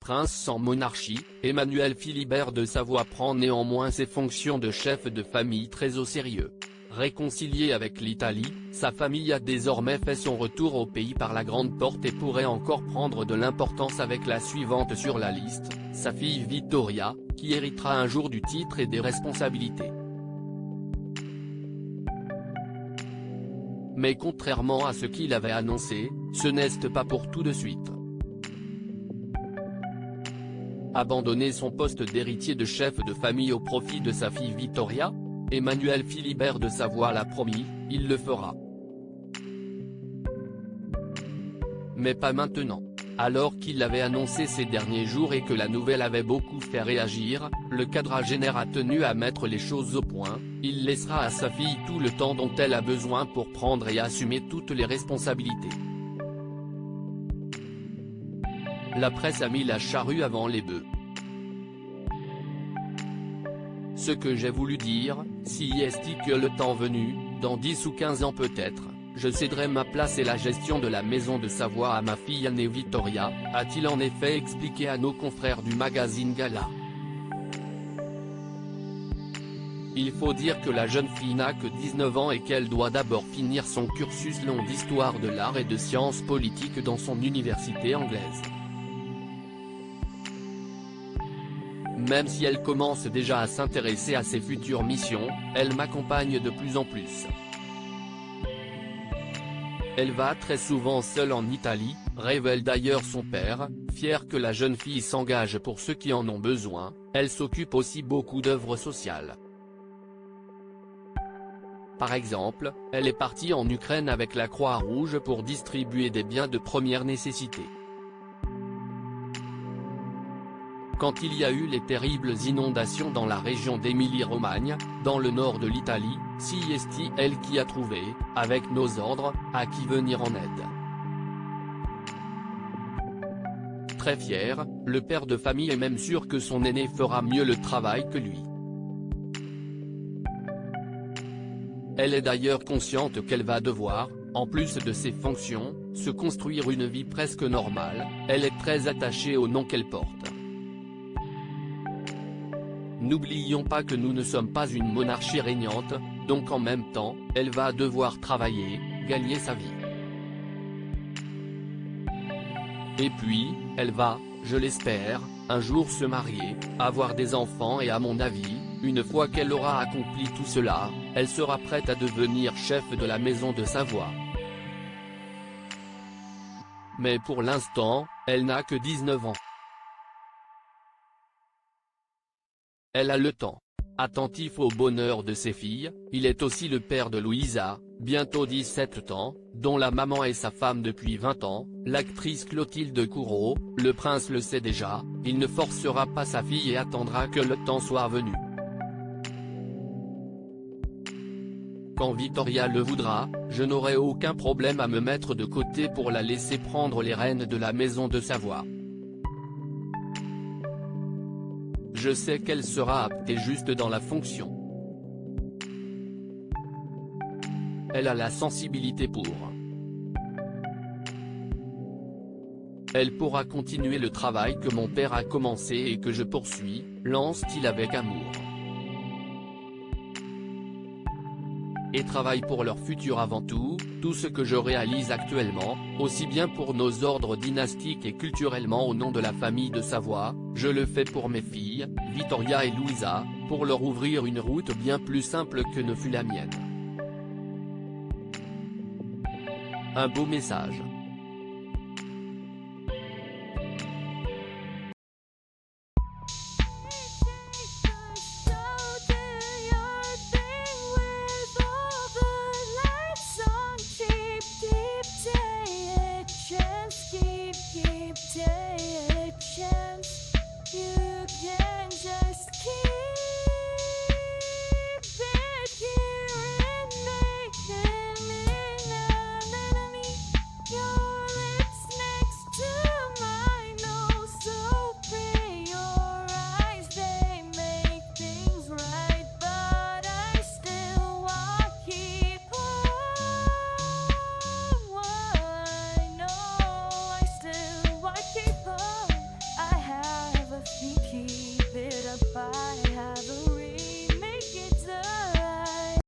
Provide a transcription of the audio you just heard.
prince sans monarchie, Emmanuel Philibert de Savoie prend néanmoins ses fonctions de chef de famille très au sérieux. Réconcilié avec l'Italie, sa famille a désormais fait son retour au pays par la grande porte et pourrait encore prendre de l'importance avec la suivante sur la liste, sa fille Vittoria, qui héritera un jour du titre et des responsabilités. Mais contrairement à ce qu'il avait annoncé, ce n'est pas pour tout de suite. Abandonner son poste d'héritier de chef de famille au profit de sa fille Vittoria ? Emmanuel Philibert de Savoie l'a promis, il le fera. Mais pas maintenant. Alors qu'il l'avait annoncé ces derniers jours et que la nouvelle avait beaucoup fait réagir, le quadragénaire a tenu à mettre les choses au point, il laissera à sa fille tout le temps dont elle a besoin pour prendre et assumer toutes les responsabilités. La presse a mis la charrue avant les bœufs. Ce que j'ai voulu dire, si est que le temps venu, dans 10 ou 15 ans peut-être, je céderai ma place et la gestion de la maison de Savoie à ma fille aînée Vittoria, a-t-il en effet expliqué à nos confrères du magazine Gala. Il faut dire que la jeune fille n'a que 19 ans et qu'elle doit d'abord finir son cursus long d'histoire de l'art et de sciences politiques dans son université anglaise. Même si elle commence déjà à s'intéresser à ses futures missions, elle m'accompagne de plus en plus. Elle va très souvent seule en Italie, révèle d'ailleurs son père, fier que la jeune fille s'engage pour ceux qui en ont besoin, elle s'occupe aussi beaucoup d'œuvres sociales. Par exemple, elle est partie en Ukraine avec la Croix-Rouge pour distribuer des biens de première nécessité. Quand il y a eu les terribles inondations dans la région d'Émilie-Romagne, dans le nord de l'Italie, c'est elle qui a trouvé, avec nos ordres, à qui venir en aide. Très fier, le père de famille est même sûr que son aîné fera mieux le travail que lui. Elle est d'ailleurs consciente qu'elle va devoir, en plus de ses fonctions, se construire une vie presque normale, elle est très attachée au nom qu'elle porte. N'oublions pas que nous ne sommes pas une monarchie régnante, donc en même temps, elle va devoir travailler, gagner sa vie. Et puis, elle va, je l'espère, un jour se marier, avoir des enfants et à mon avis, une fois qu'elle aura accompli tout cela, elle sera prête à devenir chef de la maison de Savoie. Mais pour l'instant, elle n'a que 19 ans. Elle a le temps. Attentif au bonheur de ses filles, il est aussi le père de Louisa, bientôt 17 ans, dont la maman est sa femme depuis 20 ans, l'actrice Clotilde Courreau, le prince le sait déjà, il ne forcera pas sa fille et attendra que le temps soit venu. Quand Vittoria le voudra, je n'aurai aucun problème à me mettre de côté pour la laisser prendre les rênes de la maison de Savoie. Je sais qu'elle sera apte et juste dans la fonction. Elle a la sensibilité pour. Elle pourra continuer le travail que mon père a commencé et que je poursuis, lance-t-il avec amour. Et travaille pour leur futur avant tout ce que je réalise actuellement, aussi bien pour nos ordres dynastiques et culturellement au nom de la famille de Savoie, je le fais pour mes filles, Vittoria et Louisa, pour leur ouvrir une route bien plus simple que ne fut la mienne. Un beau message.